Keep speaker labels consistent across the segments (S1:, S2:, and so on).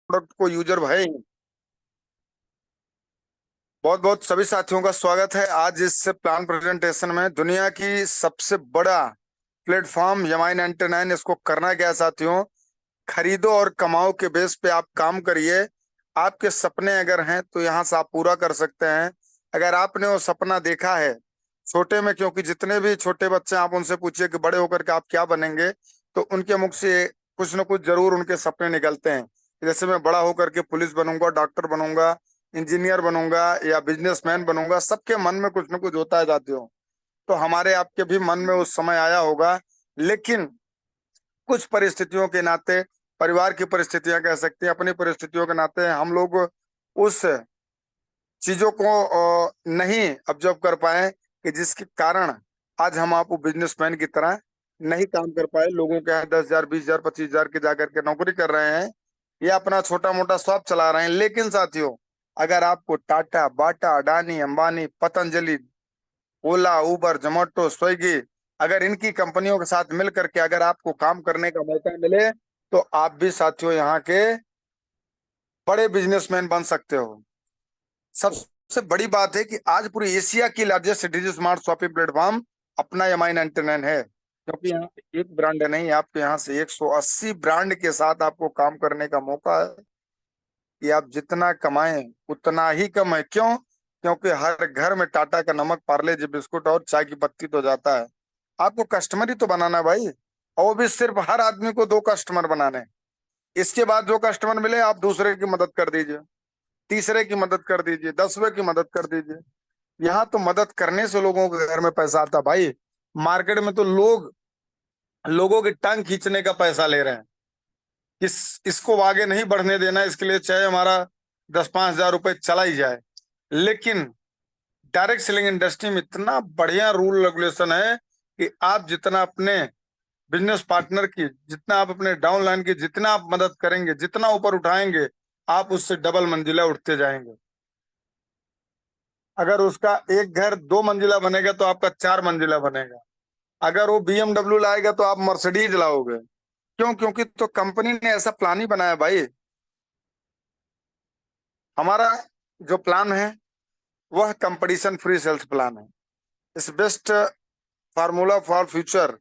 S1: Product को user है ही। बहुत बहुत सभी साथियों का स्वागत है आज इस प्लान प्रेजेंटेशन में। दुनिया की सबसे बड़ा प्लेटफॉर्म Mi99। इसको करना क्या है साथियों? खरीदो और कमाओ के बेस पे आप काम करिए। आपके सपने अगर हैं तो यहाँ से आप पूरा कर सकते हैं। अगर आपने वो सपना देखा है छोटे में, क्योंकि जितने भी छोटे बच्चे हैं, आप उनसे पूछिए कि बड़े होकर के आप क्या बनेंगे, तो उनके मुख से कुछ न कुछ जरूर उनके सपने निकलते हैं। जैसे मैं बड़ा होकर के पुलिस बनूंगा, डॉक्टर बनूंगा, इंजीनियर बनूंगा या बिजनेसमैन बनूंगा। सबके मन में कुछ न कुछ होता है साथियों। तो हमारे आपके भी मन में उस समय आया होगा, लेकिन कुछ परिस्थितियों के नाते, परिवार की परिस्थितियां कह सकते हैं, अपनी परिस्थितियों के नाते हम लोग उस चीजों को नहीं ऑब्जर्व कर पाए कि जिसके कारण आज हम आप बिजनेसमैन की तरह नहीं काम कर पाए। लोगों के यहाँ 10,000, 20,000, 25,000 की जाकर के नौकरी कर रहे हैं या अपना छोटा मोटा शॉप चला रहे हैं। लेकिन साथियों, अगर आपको टाटा, बाटा, अडानी, अंबानी, पतंजलि, ओला, उबर, जोमेटो, स्विगी, अगर इनकी कंपनियों के साथ मिल करके अगर आपको काम करने का मौका मिले, तो आप भी साथियों यहाँ के बड़े बिजनेसमैन बन सकते हो। सबसे बड़ी बात है कि आज पूरी एशिया की largest digital smart shopping platform अपना Mi99 है। क्योंकि यहाँ पे एक ब्रांड नहीं, आपके यहाँ से 180 ब्रांड के साथ आपको काम करने का मौका है कि आप जितना कमाएं उतना ही कम है। क्यों? क्योंकि हर घर में टाटा का नमक, पार्ले जी बिस्कुट और चाय की पत्ती तो जाता है। आपको कस्टमर ही तो बनाना है भाई, और वो भी सिर्फ हर आदमी को 2 कस्टमर बनाने हैं। इसके बाद जो कस्टमर मिले आप दूसरे की मदद कर दीजिए, तीसरे की मदद कर दीजिए, 10वें की मदद कर दीजिए। यहाँ तो मदद करने से लोगों के घर में पैसा आता भाई। मार्केट में तो लोगों की टांग खींचने का पैसा ले रहे हैं। इसको आगे नहीं बढ़ने देना, इसके लिए चाहे हमारा 10-5 हज़ार रुपए चला ही जाए। लेकिन डायरेक्ट सेलिंग इंडस्ट्री में इतना बढ़िया रूल रेगुलेशन है कि आप जितना अपने बिजनेस पार्टनर की, जितना आप अपने डाउन लाइन की, जितना आप मदद करेंगे, जितना ऊपर उठाएंगे, आप उससे डबल मंजिला उठते जाएंगे। अगर उसका एक घर 2 मंजिला बनेगा तो आपका 4 मंजिला बनेगा। अगर वो BMW लाएगा तो आप मर्सिडीज लाओगे। क्यों? क्योंकि तो कंपनी ने ऐसा प्लान ही बनाया भाई। हमारा जो प्लान है वह कंपटीशन फ्री सेल्स प्लान है। इस best formula for future.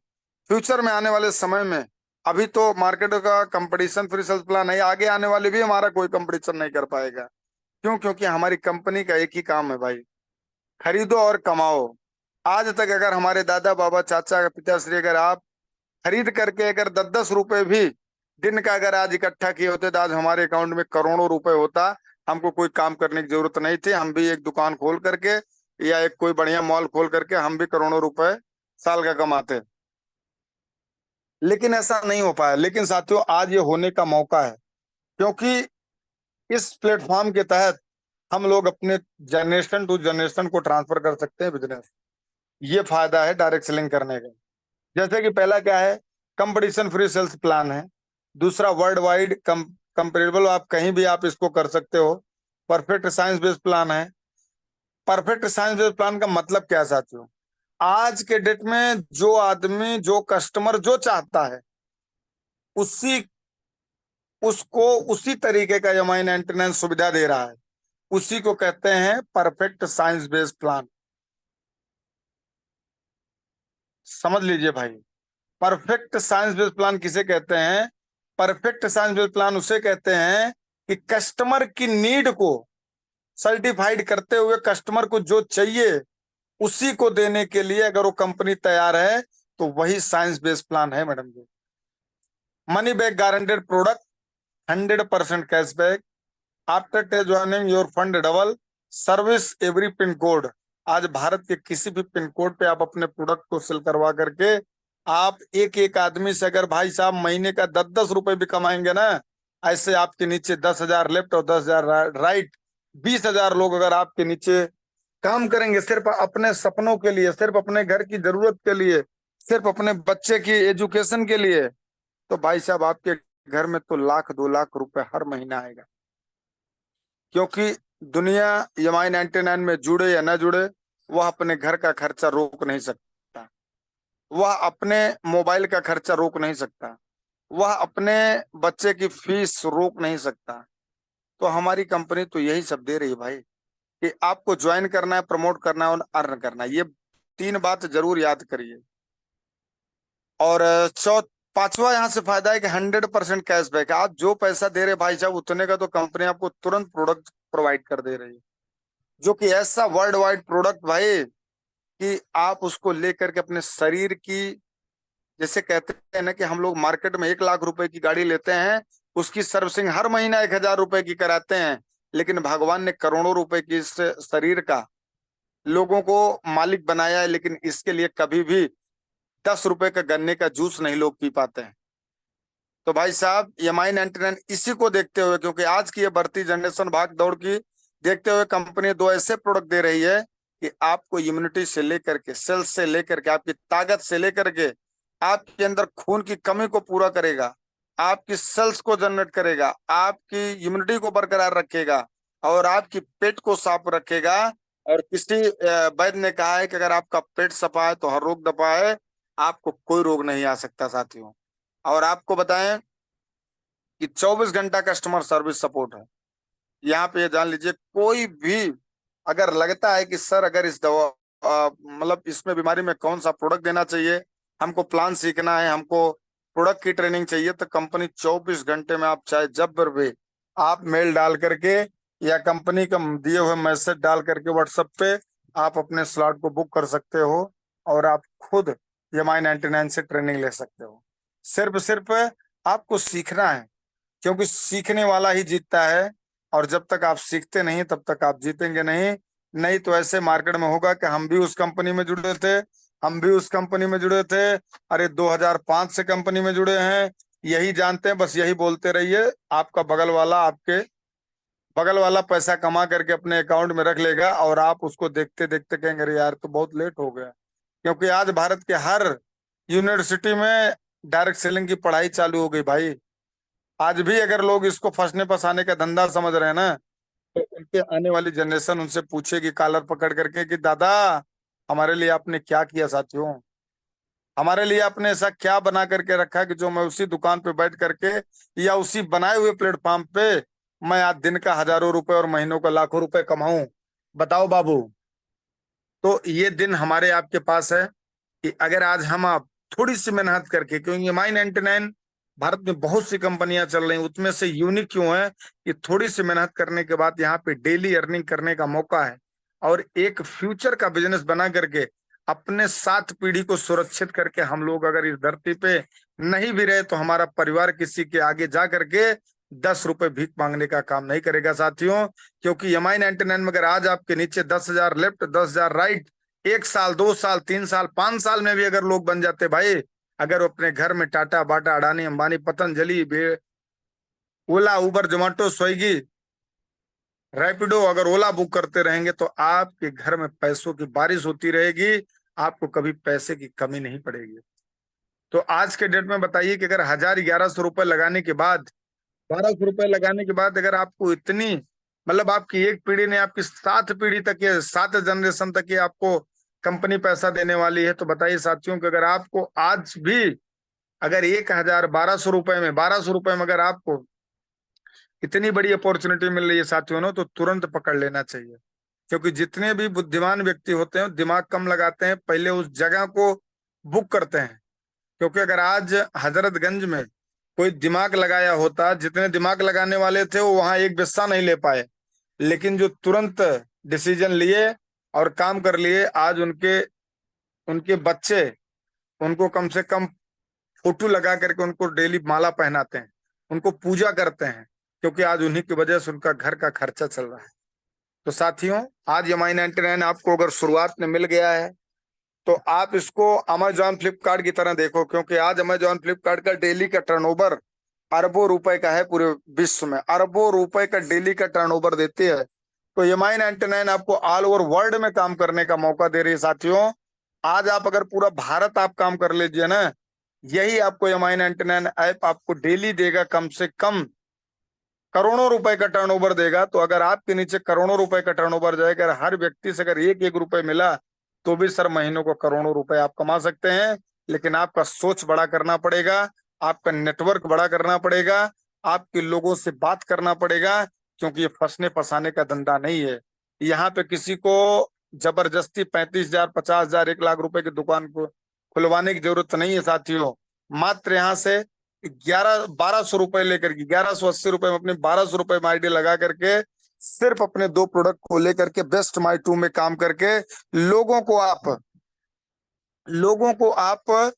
S1: Future में आने वाले समय में, अभी तो मार्केट का कंपटीशन फ्री सेल्स प्लान है, आगे आने वाले भी हमारा कोई कंपटीशन नहीं कर पाएगा। क्यों? क्योंकि हमारी कंपनी का एक ही काम है भाई, खरीदो और कमाओ। आज तक अगर हमारे दादा, बाबा, चाचा, पिताश्री, अगर आप खरीद करके अगर 10-10 रुपए भी दिन का अगर आज इकट्ठा किए होते तो आज हमारे अकाउंट में करोड़ों रुपए होता। हमको कोई काम करने की जरूरत नहीं थी, हम भी एक दुकान खोल करके या एक कोई बढ़िया मॉल खोल करके हम भी करोड़ों रुपए साल का कमाते। लेकिन ऐसा नहीं हो पाया। लेकिन साथियों, आज ये होने का मौका है, क्योंकि इस प्लेटफॉर्म के तहत हम लोग अपने जनरेशन टू जनरेशन को ट्रांसफर कर सकते हैं बिजनेस। ये फायदा है डायरेक्ट सेलिंग करने का। जैसे कि पहला क्या है, कंपटीशन फ्री सेल्स प्लान है। दूसरा, वर्ल्ड वाइड कंपेरेबल, आप कहीं भी आप इसको कर सकते हो। परफेक्ट साइंस बेस्ड प्लान है। परफेक्ट साइंस बेस्ड प्लान का मतलब क्या है साथियों? आज के डेट में जो आदमी, जो कस्टमर जो चाहता है, उसी उसको उसी तरीके का Mi99 सुविधा दे रहा है। उसी को कहते हैं परफेक्ट साइंस बेस्ड प्लान। समझ लीजिए भाई, परफेक्ट साइंस बेस्ड प्लान किसे कहते हैं? परफेक्ट साइंस बेस्ड प्लान उसे कहते हैं कि कस्टमर की नीड को सर्टिफाइड करते हुए कस्टमर को जो चाहिए उसी को देने के लिए अगर वो कंपनी तैयार है, तो वही साइंस बेस्ड प्लान है madam ji. Money back guaranteed product, 100% cashback, after test joining your fund double, service every pin code. आज भारत के किसी भी पिन कोड पे आप अपने प्रोडक्ट को सेल करवा करके आप एक एक आदमी से अगर भाई साहब महीने का 10-10 रुपए भी कमाएंगे ना, ऐसे आपके नीचे 10,000 लेफ्ट और 10,000 राइट, 20,000 लोग अगर आपके नीचे काम करेंगे सिर्फ अपने सपनों के लिए, सिर्फ अपने घर की जरूरत के लिए, सिर्फ अपने बच्चे की एजुकेशन के लिए, तो भाई साहब आपके घर में तो 1,00,000 2,00,000 रुपए हर महीना आएगा। क्योंकि दुनिया Mi99 में जुड़े या न जुड़े, वह अपने घर का खर्चा रोक नहीं सकता, वह अपने मोबाइल का खर्चा रोक नहीं सकता, वह अपने बच्चे की फीस रोक नहीं सकता, तो हमारी कंपनी तो यही सब दे रही है भाई, कि आपको ज्वाइन करना है, प्रमोट करना है और अर्न करना है। ये तीन बात जरूर याद करिए। और पांचवा यहाँ से फायदा है कि 100% कैशबैक है। आप जो पैसा दे रहे भाई साहब उतने का तो कंपनी आपको तुरंत प्रोडक्ट प्रोवाइड कर दे रही है, जो कि ऐसा वर्ल्ड वाइड प्रोडक्ट भाई कि आप उसको लेकर के अपने शरीर की, जैसे कहते हैं ना कि हम लोग मार्केट में 1 लाख रुपए की गाड़ी लेते हैं, उसकी सर्विसिंग हर महीना 1,000 रुपए की कराते हैं, लेकिन भगवान ने करोड़ों रुपए की इस शरीर का लोगों को मालिक बनाया है, लेकिन इसके लिए कभी भी 10 रुपए का गन्ने का जूस नहीं लोग पी पाते हैं। तो भाई साहब MI99 इसी को देखते हुए, क्योंकि आज की ये बढ़ती जनरेशन भाग दौड़ की देखते हुए कंपनी दो ऐसे प्रोडक्ट दे रही है कि आपको इम्यूनिटी से लेकर के, सेल्स से लेकर के, आपकी ताकत से लेकर के, आपके अंदर खून की कमी को पूरा करेगा, आपकी सेल्स को जनरेट करेगा, आपकी इम्यूनिटी को बरकरार रखेगा और आपकी पेट को साफ रखेगा। और किसी वैद्य ने कहा है कि अगर आपका पेट सफा है तो हर रोग दफा है, आपको कोई रोग नहीं आ सकता साथियों। और आपको बताएं कि 24 घंटा कस्टमर सर्विस सपोर्ट है। यहाँ पे ये जान लीजिए, कोई भी अगर लगता है कि सर अगर इस दवा मतलब इसमें बीमारी में कौन सा प्रोडक्ट देना चाहिए, हमको प्लान सीखना है, हमको प्रोडक्ट की ट्रेनिंग चाहिए, तो कंपनी 24 घंटे में, आप चाहे जब भी आप मेल डाल करके या कंपनी का दिए हुए मैसेज डाल करके व्हाट्सएप पे आप अपने स्लॉट को बुक कर सकते हो और आप खुद MI99 से ट्रेनिंग ले सकते हो। सिर्फ सिर्फ आपको सीखना है, क्योंकि सीखने वाला ही जीतता है। और जब तक आप सीखते नहीं तब तक आप जीतेंगे नहीं। नहीं तो ऐसे मार्केट में होगा कि हम भी उस कंपनी में जुड़े थे, हम भी उस कंपनी में जुड़े थे, अरे 2005 से कंपनी में जुड़े हैं, यही जानते हैं, बस यही बोलते रहिए। आपका बगल वाला पैसा कमा करके अपने अकाउंट में रख लेगा और आप उसको देखते देखते कहेंगे अरे यार तो बहुत लेट हो गया। क्योंकि आज भारत के हर यूनिवर्सिटी में डायरेक्ट सेलिंग की पढ़ाई चालू हो गई भाई। आज भी अगर लोग इसको फंसने फंसाने का धंधा समझ रहे हैं ना, तो उनके आने वाली जनरेशन उनसे पूछेगी कॉलर पकड़ करके कि दादा हमारे लिए आपने क्या किया साथियों, हमारे लिए आपने ऐसा क्या बना करके रखा कि जो मैं उसी दुकान पे बैठ करके या उसी बनाए हुए प्लेटफॉर्म पे मैं आज दिन का हजारों रुपए और महीनों का लाखों रुपए कमाऊं। बताओ बाबू। तो ये दिन हमारे आपके पास है कि अगर आज हम आप थोड़ी सी मेहनत करके, क्योंकि MI99 भारत में बहुत सी कंपनियां चल रही हैं, उसमें से यूनिक क्यों है कि थोड़ी सी मेहनत करने के बाद यहाँ पे डेली अर्निंग करने का मौका है और एक फ्यूचर का बिजनेस बना करके अपने 7 पीढ़ी को सुरक्षित करके हम लोग अगर इस धरती पे नहीं भी रहे तो हमारा परिवार किसी के आगे जा करके 10 रुपए भीख मांगने का काम नहीं करेगा साथियों। क्योंकि MI99 में अगर आज आपके नीचे 10,000 लेफ्ट, 10,000 राइट, 1 साल, 2 साल, 3 साल, 5 साल में भी अगर लोग बन जाते भाई, अगर वो अपने घर में टाटा, बाटा, अडानी, अंबानी, पतंजलि, ओला, उबर, जोमेटो, स्विगी, रैपिडो अगर ओला बुक करते रहेंगे तो आपके घर में पैसों की बारिश होती रहेगी, आपको कभी पैसे की कमी नहीं पड़ेगी। तो आज के डेट में बताइए कि अगर 1,000, 1,100 रुपए लगाने के बाद, 1,200 रुपए लगाने के बाद अगर आपको इतनी, मतलब आपकी एक पीढ़ी ने आपकी 7 पीढ़ी तक ये 7 जनरेशन तक ये आपको कंपनी पैसा देने वाली है, तो बताइए साथियों कि अगर आपको आज भी अगर 1,000, 1,200 रुपए में अगर आपको इतनी बड़ी अपॉर्चुनिटी मिल रही है साथियों ना, तो तुरंत पकड़ लेना चाहिए। क्योंकि जितने भी बुद्धिमान व्यक्ति होते हैं दिमाग कम लगाते हैं, पहले उस जगह को बुक करते हैं। क्योंकि अगर आज हजरतगंज में कोई दिमाग लगाया होता, जितने दिमाग लगाने वाले थे वो वहां एक पैसा नहीं ले पाए, लेकिन जो तुरंत डिसीजन लिए और काम कर लिए, आज उनके उनके बच्चे उनको कम से कम फोटो लगा करके उनको डेली माला पहनाते हैं, उनको पूजा करते हैं, क्योंकि आज उन्हीं की वजह से उनका घर का खर्चा चल रहा है। तो साथियों आज MI99 आपको अगर शुरुआत में मिल गया है तो आप इसको अमेजॉन फ्लिपकार्ट की तरह देखो, क्योंकि आज अमेजॉन फ्लिपकार्ट का डेली का टर्नओवर अरबों रुपए का है, पूरे विश्व में अरबों रुपए का डेली का टर्नओवर देती है। तो MI99 आपको ऑल ओवर वर्ल्ड में काम करने का मौका दे रही है साथियों। आज आप अगर पूरा भारत आप काम कर लीजिए ना, यही आपको MI99 ऐप आपको डेली देगा कम से कम करोड़ों रुपए का टर्नओवर देगा। तो अगर आपके नीचे करोड़ों रुपए का टर्नओवर जाएगा, अगर हर व्यक्ति से अगर एक एक रुपए मिला तो भी सर महीनों को करोड़ों रुपए आप कमा सकते हैं। लेकिन आपका सोच बड़ा करना पड़ेगा, आपका नेटवर्क बड़ा करना पड़ेगा, आपके लोगों से बात करना पड़ेगा, क्योंकि ये फंसने फंसाने का धंधा नहीं है। यहाँ पे किसी को जबरदस्ती 35,000, 50,000, 1 लाख रुपए की दुकान को खुलवाने की जरूरत नहीं है साथियों। मात्र यहाँ से 1200 रुपए लेकर के 1180 रुपए में, अपने 1200 रुपए में आईडी लगा करके सिर्फ अपने 2 प्रोडक्ट को लेकर के बेस्ट माई टू में काम करके लोगों को आप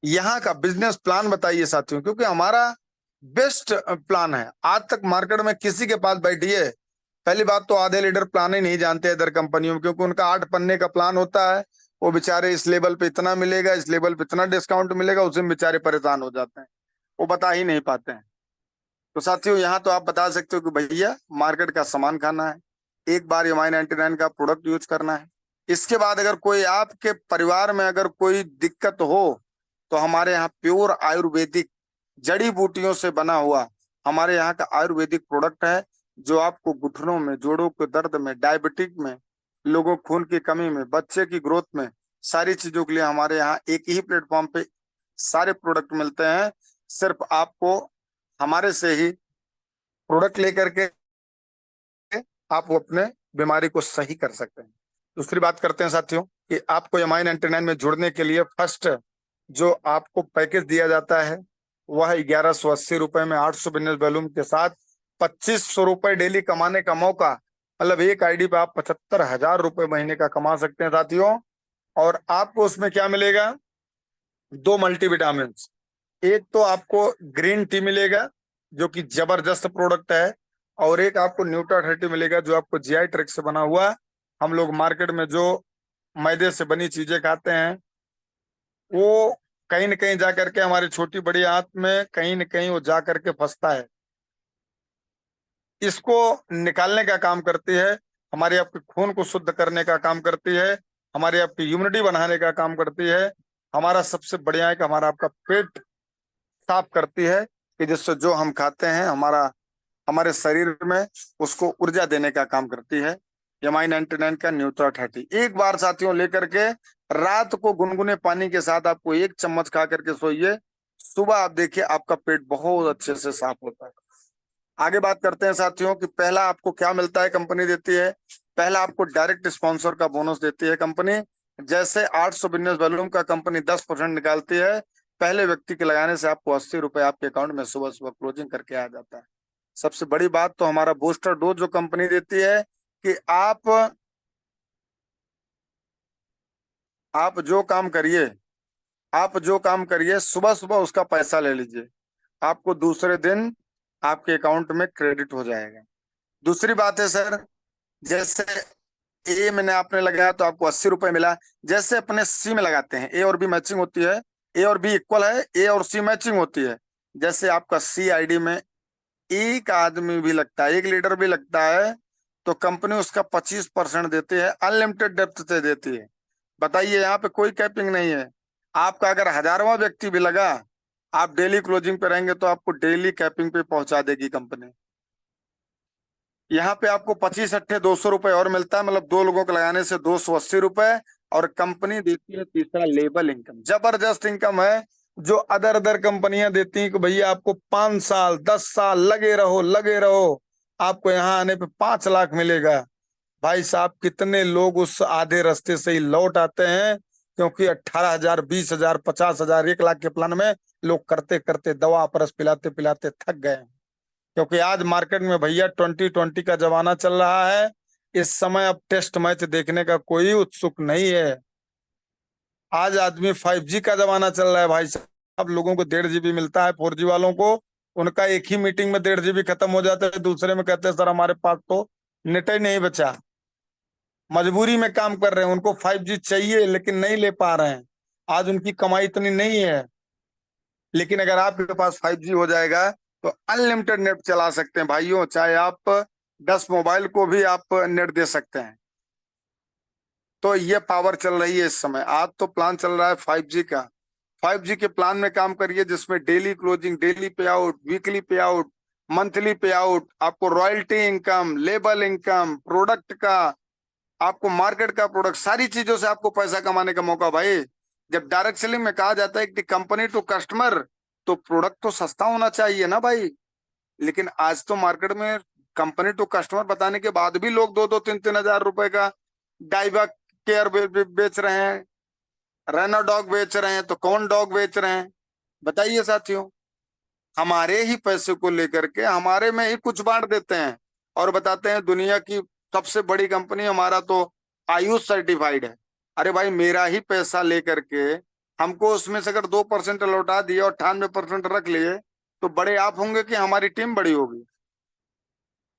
S1: यहाँ का बिजनेस प्लान बताइए साथियों, क्योंकि हमारा बेस्ट प्लान है। आज तक मार्केट में किसी के पास बैठिए, पहली बात तो आधे लीडर प्लान ही नहीं जानते इधर कंपनियों में, क्योंकि उनका 8 पन्ने का प्लान होता है। वो बेचारे इस लेवल पे इतना मिलेगा, इस लेवल पे इतना डिस्काउंट मिलेगा, उसमें बेचारे परेशान हो जाते हैं, वो बता ही नहीं पाते हैं। तो साथियों यहाँ तो आप बता सकते हो कि भैया मार्केट का सामान खाना है, एक बार MI99 का प्रोडक्ट यूज करना है। इसके बाद अगर कोई आपके परिवार में अगर कोई दिक्कत हो तो हमारे यहाँ प्योर आयुर्वेदिक जड़ी बूटियों से बना हुआ हमारे यहाँ का आयुर्वेदिक प्रोडक्ट है, जो आपको घुटनों में, जोड़ों के दर्द में, डायबिटिक में, लोगों खून की कमी में, बच्चे की ग्रोथ में, सारी चीजों के लिए हमारे यहाँ एक ही प्लेटफॉर्म पे सारे प्रोडक्ट मिलते हैं। सिर्फ आपको हमारे से ही प्रोडक्ट लेकर के आप वो अपने बीमारी को सही कर सकते हैं। दूसरी बात करते हैं साथियों कि आपको MI99 में जुड़ने के लिए फर्स्ट जो आपको पैकेज दिया जाता है वह 1180 रुपए में 800 बिजनेस वॉल्यूम के साथ 2500 रुपए डेली कमाने का मौका, मतलब एक आईडी पे आप 75,000 रुपए महीने का कमा सकते हैं साथियों। और आपको उसमें क्या मिलेगा, 2 मल्टीविटामिन, एक तो आपको ग्रीन टी मिलेगा जो कि जबरदस्त प्रोडक्ट है, और एक आपको न्यूट्रा30 मिलेगा जो आपको GI ट्रिक से बना हुआ। हम लोग मार्केट में जो मैदे से बनी चीजें खाते हैं वो कहीं न कहीं जा करके हमारी छोटी बड़ी आंत में कहीं न कहीं वो जा करके फंसता है, इसको निकालने का काम करती है, हमारे आपके खून को शुद्ध करने का काम करती है, हमारी आपकी इम्यूनिटी बढ़ाने का काम करती है, हमारा सबसे बढ़िया है कि हमारा आपका पेट साफ करती है, कि जिससे जो हम खाते हैं हमारे शरीर में उसको ऊर्जा देने का काम करती है। MI99 का न्यूट्रा30 एक बार साथियों लेकर के रात को गुनगुने पानी के साथ आपको 1 चम्मच खा करके सोइए, सुबह आप देखिए आपका पेट बहुत अच्छे से साफ होता है। आगे बात करते हैं साथियों कि पहला आपको क्या मिलता है, कंपनी देती है, पहला आपको डायरेक्ट स्पॉन्सर का बोनस देती है कंपनी। जैसे 800 बिजनेस वॉल्यूम का कंपनी 10% निकालती है, पहले व्यक्ति के लगाने से आपको 80 रुपए आपके अकाउंट में सुबह सुबह क्लोजिंग करके आ जाता है। सबसे बड़ी बात तो हमारा बूस्टर डोज जो कंपनी देती है कि आप जो काम करिए सुबह सुबह उसका पैसा ले लीजिए, आपको दूसरे दिन आपके अकाउंट में क्रेडिट हो जाएगा। दूसरी बात है सर, जैसे ए मैंने आपने लगाया तो आपको 80 रुपए मिला, जैसे अपने सी में लगाते हैं, ए और बी मैचिंग होती है, ए और बी इक्वल है, ए और सी मैचिंग होती है। जैसे आपका सी आईडी में एक आदमी भी लगता है, एक लीडर भी लगता है, तो कंपनी उसका 25% देती है, अनलिमिटेड डेप्थ से देती है। बताइए यहाँ पे कोई कैपिंग नहीं है। आपका अगर 1000वां व्यक्ति भी लगा, आप डेली क्लोजिंग पे रहेंगे तो आपको डेली कैपिंग पे पहुंचा देगी कंपनी। यहाँ पे आपको 25 अट्ठे 200 रुपए और मिलता है, मतलब 2 लोगों को लगाने से 280 रुपए, और कंपनी देती है तीसरा लेबल इनकम, जबरदस्त इनकम है, जो अदर कंपनियां देती हैं कि भैया आपको 5 साल 10 साल लगे रहो आपको यहाँ आने पे 5 लाख मिलेगा। भाई साहब कितने लोग उस आधे रास्ते से ही लौट आते हैं, क्योंकि 18,000, 20,000, 50,000, 1 लाख के प्लान में लोग करते करते दवा परस पिलाते पिलाते थक गए हैं। क्योंकि आज मार्केट में भैया 2020 का जमाना चल रहा है, इस समय अब टेस्ट मैच देखने का कोई उत्सुक नहीं है। आज आदमी 5G का जमाना चल रहा है भाई साहब, लोगों को 1.5 GB मिलता है, 4G वालों को उनका एक ही मीटिंग में 1.5 GB खत्म हो जाता है, दूसरे में कहते हैं सर हमारे पास तो नेट ही नहीं बचा, मजबूरी में काम कर रहे हैं, उनको 5G चाहिए लेकिन नहीं ले पा रहे हैं, आज उनकी कमाई इतनी नहीं है। लेकिन अगर आपके पास 5G हो जाएगा तो अनलिमिटेड नेट चला सकते हैं भाइयों, चाहे आप 10 मोबाइल को भी आप नेट दे सकते हैं। तो ये पावर चल रही है इस समय। आज तो प्लान चल रहा है 5G का, 5G के प्लान में काम करिए जिसमें डेली क्लोजिंग, डेली पे आउट, वीकली पे आउट, मंथली पे आउट, आपको royalty income, label income, product का, आपको मार्केट का प्रोडक्ट, सारी चीजों से आपको पैसा कमाने का मौका। भाई जब डायरेक्ट सेलिंग में कहा जाता है कि कंपनी टू कस्टमर, तो प्रोडक्ट तो सस्ता होना चाहिए ना भाई। लेकिन आज तो मार्केट में कंपनी टू कस्टमर बताने के बाद भी लोग 2-2, 3-3 हजार रुपए का डाइवा केयर बेच रहे हैं, रैनो डॉग बेच रहे हैं, तो कौन डॉग बेच रहे हैं बताइए साथियों। हमारे ही पैसे को लेकर के हमारे में ही कुछ बांट देते हैं और बताते हैं दुनिया की सबसे बड़ी कंपनी, हमारा तो आयुष सर्टिफाइड है। अरे भाई, मेरा ही पैसा लेकर के हमको उसमें से अगर 2% लौटा दिए और 98% रख लिए, तो बड़े आप होंगे कि हमारी टीम बड़ी होगी।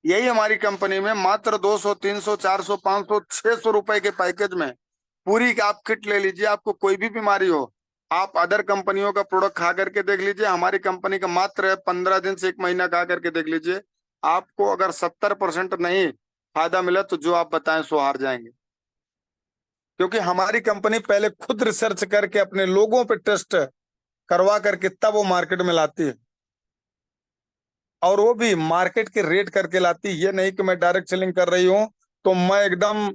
S1: यही हमारी कंपनी में मात्र 200, 300, 400, 500, 600 रुपए के पैकेज में पूरी आप किट ले लीजिए। आपको कोई भी बीमारी हो, आप अदर कंपनियों का प्रोडक्ट खा करके देख लीजिए, हमारी कंपनी का मात्र 15 दिन से 1 महीना खा करके देख लीजिए। आपको अगर 70% नहीं फायदा मिला तो जो आप बताएं सो हार जाएंगे। क्योंकि हमारी कंपनी पहले खुद रिसर्च करके अपने लोगों पे टेस्ट करवा करके तब वो मार्केट में लाती है, और वो भी मार्केट के रेट करके लाती है। ये नहीं कि मैं डायरेक्ट सेलिंग कर रही हूँ तो मैं एकदम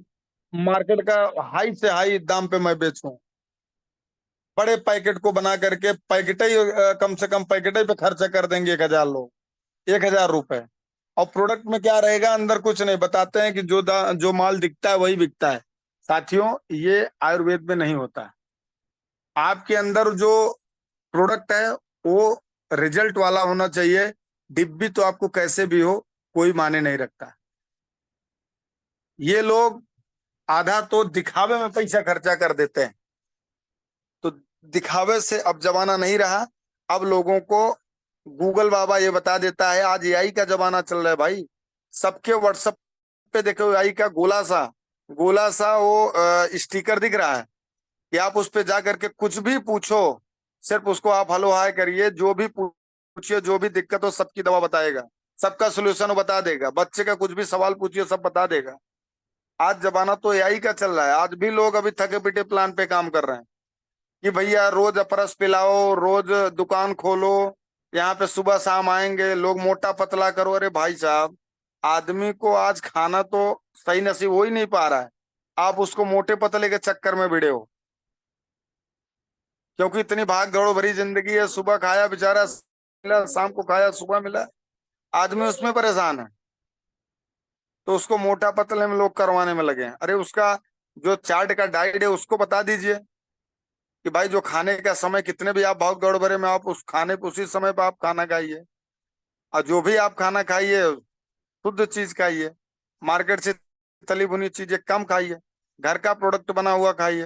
S1: मार्केट का हाई से हाई दाम पे मैं बेचूं। बड़े पैकेट को बना करके पैकेट ही कम से कम पैकेट ही पे खर्चा कर देंगे 1,000 लोग, 1,000 रुपए। और प्रोडक्ट में क्या रहेगा, अंदर कुछ नहीं। बताते हैं कि जो माल दिखता है वही बिकता है। साथियों, ये आयुर्वेद में नहीं होता है। आपके अंदर जो प्रोडक्ट है वो रिजल्ट वाला होना चाहिए। डिब्बी तो आपको कैसे भी हो, कोई माने नहीं रखता। ये लोग आधा तो दिखावे में पैसा खर्चा कर देते हैं। तो दिखावे से अब जमाना नहीं रहा। अब लोगों को गूगल बाबा ये बता देता है। आज एआई का जमाना चल रहा है भाई। सबके व्हाट्सएप पे देखो एआई का गोला सा वो स्टिकर दिख रहा है कि आप उस पे जा करके कुछ भी पूछो, सिर्फ उसको आप हेलो हाय करिए, जो भी पूछिए, जो भी दिक्कत हो सबकी दवा बताएगा, सबका सोल्यूशन वो बता देगा। बच्चे का कुछ भी सवाल पूछिए, सब बता देगा। आज जमाना तो एआई का चल रहा है। आज भी लोग अभी थके पीटे प्लान पे काम कर रहे हैं कि भैया रोज अपरस पिलाओ, रोज दुकान खोलो, यहाँ पे सुबह शाम आएंगे लोग, मोटा पतला करो। अरे भाई साहब, आदमी को आज खाना तो सही नसीब हो ही नहीं पा रहा है, आप उसको मोटे पतले के चक्कर में भिड़े हो। क्योंकि इतनी भाग दौड़ भरी जिंदगी है, सुबह खाया बेचारा मिला, शाम को खाया सुबह मिला, आदमी उसमें परेशान है। तो उसको मोटा पतले में लोग करवाने में लगे हैं। अरे उसका जो चार्ट का डाइट है उसको बता दीजिए कि भाई जो खाने का समय, कितने भी आप भाग दौड़ भरे में, आप उस खाने को उसी समय पर आप खाना खाइए। और जो भी आप खाना खाइए शुद्ध चीज खाइए, मार्केट से तली भुनी चीजें कम खाइए, घर का प्रोडक्ट बना हुआ खाइए।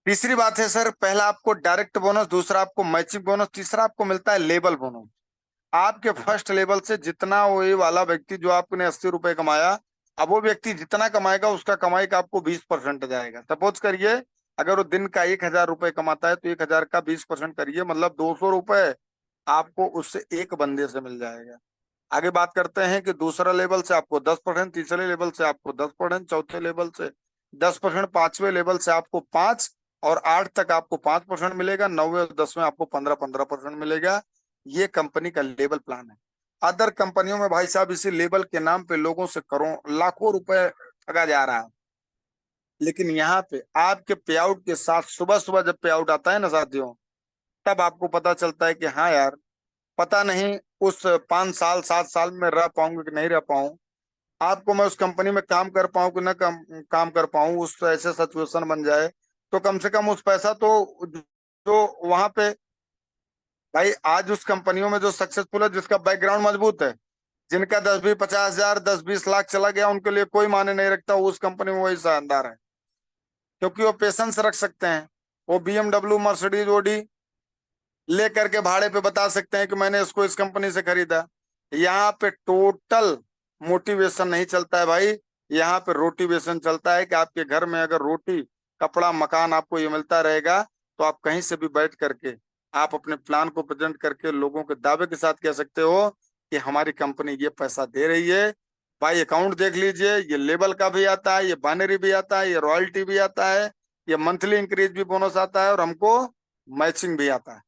S1: तीसरी बात है सर, पहला आपको डायरेक्ट बोनस, दूसरा आपको मैचिंग बोनस, तीसरा आपको मिलता है लेबल बोनस। आपके फर्स्ट लेवल से जितना वो ये वाला व्यक्ति जो आपने 80 रुपए कमाया, अब वो व्यक्ति जितना कमाएगा उसका कमाई का आपको 20% जाएगा। सपोज करिए अगर वो दिन का 1,000 रुपए कमाता है तो 1,000 का 20% करिए, मतलब 200 रुपए आपको उससे एक बंदे से मिल जाएगा। आगे बात करते हैं कि दूसरा लेवल से आपको 10%, तीसरे लेवल से आपको 10%, चौथे लेवल से 10%, पांचवें लेवल से आपको 5, और 8 तक आपको 5% मिलेगा, 9वें और 10वें आपको 15-15% मिलेगा। ये कंपनी का लेवल प्लान है। अदर कंपनियों में भाई साहब इसी लेवल के नाम पे लोगों से करोड़ लाखों रुपए ठगा जा रहा है। लेकिन यहाँ पे आपके पे आउट के साथ, सुबह सुबह जब पे आउट आता है ना साथियों, तब आपको पता चलता है कि हाँ यार, पता नहीं उस 5 साल 7 साल में रह पाऊंगा कि नहीं रह पाऊं, आपको मैं उस कंपनी में काम कर पाऊं कि ना काम कर पाऊं, उस ऐसे सिचुएशन बन जाए तो कम से कम उस पैसा तो जो वहां पे, भाई आज उस कंपनियों में जो सक्सेसफुल है, जिसका बैकग्राउंड मजबूत है, जिनका 10-20 50 हजार 10-20 लाख चला गया, उनके लिए कोई माने नहीं रखता, उस कंपनी में वही शानदार है। क्योंकि वो पेशेंस रख सकते हैं। वो BMW मर्सिडीज ओडी ले करके भाड़े पे बता सकते हैं कि मैंने इसको इस कंपनी से खरीदा। यहाँ पे टोटल मोटिवेशन नहीं चलता है भाई, यहाँ पे रोटिवेशन चलता है कि आपके घर में अगर रोटी कपड़ा मकान आपको ये मिलता रहेगा तो आप कहीं से भी बैठ करके आप अपने प्लान को प्रेजेंट करके लोगों के दावे के साथ कह सकते हो कि हमारी कंपनी ये पैसा दे रही है। भाई अकाउंट देख लीजिए, ये लेबल का भी आता है, ये बाइनरी भी आता है, ये रॉयल्टी भी आता है, ये मंथली इंक्रीज भी बोनस आता है, और हमको मैचिंग भी आता है।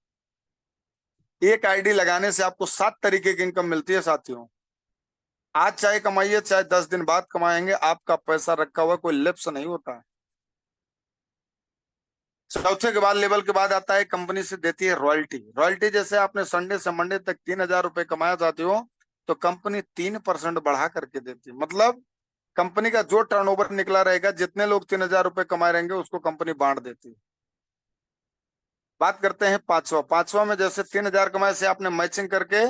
S1: एक आईडी लगाने से आपको 7 तरीके की इनकम मिलती है साथियों। आज चाहे कमाइए, चाहे 10 दिन बाद कमाएंगे, आपका पैसा रखा हुआ कोई लिप्स नहीं होता है। चौथे के बाद लेवल के बाद आता है कंपनी से देती है रॉयल्टी। रॉयल्टी जैसे आपने संडे से मंडे तक 3,000 रुपए कमाया साथियों, तो कंपनी 3% बढ़ा करके देती है। मतलब कंपनी का जो टर्नओवर निकला रहेगा, जितने लोग 3,000 रुपये कमाए रहेंगे, उसको कंपनी बांट देती है। बात करते हैं पांचवा। पांचवा में जैसे 3,000 कमाए से आपने मैचिंग करके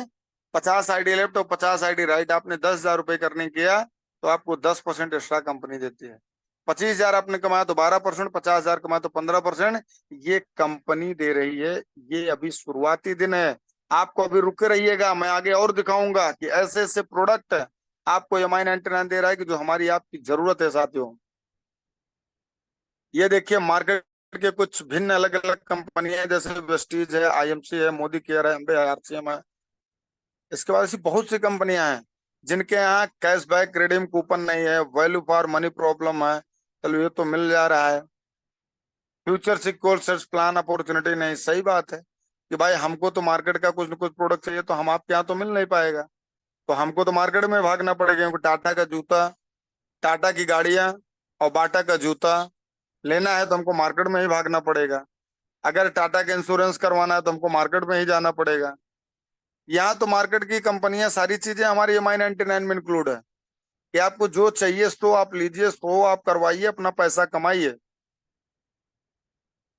S1: 50 आईडी लेफ्ट और 50 आईडी राइट, आपने 10,000 रुपये करने किया, तो आपको 10% एक्स्ट्रा कंपनी देती है। 25,000 आपने कमाया तो 12%, 50,000 कमाया तो 15%, ये कंपनी दे रही है। ये अभी शुरुआती दिन है, आपको अभी रुके रहिएगा, मैं आगे और दिखाऊंगा कि ऐसे ऐसे प्रोडक्ट आपको MI99 दे रहा है कि जो हमारी आपकी जरूरत है साथियों। ये देखिए मार्केट के कुछ भिन्न अलग अलग कंपनियां हैं, जैसे वेस्टीज है, IMC है, मोदी केयर है, एमबे RCM है। इसके बाद ऐसी बहुत सी कंपनियां हैं जिनके यहाँ कैशबैक रिडीम कूपन नहीं है, वैल्यू फॉर मनी प्रॉब्लम है। चलो ये तो मिल जा रहा है। Future secure search plan opportunity नहीं, सही बात है कि भाई हमको तो मार्केट का कुछ न कुछ प्रोडक्ट चाहिए, तो हम आपके यहाँ तो मिल नहीं पाएगा, तो हमको तो मार्केट में भागना पड़ेगा, क्योंकि टाटा का जूता, टाटा की गाड़ियां और बाटा का जूता लेना है तो हमको मार्केट में ही भागना पड़ेगा। अगर टाटा का इंश्योरेंस करवाना है तो हमको मार्केट में ही जाना पड़ेगा। यहाँ तो मार्केट की कंपनियां सारी चीजें हमारी MI99 में इंक्लूड है कि आपको जो चाहिए सो आप लीजिए, सो आप करवाइए, अपना पैसा कमाइए।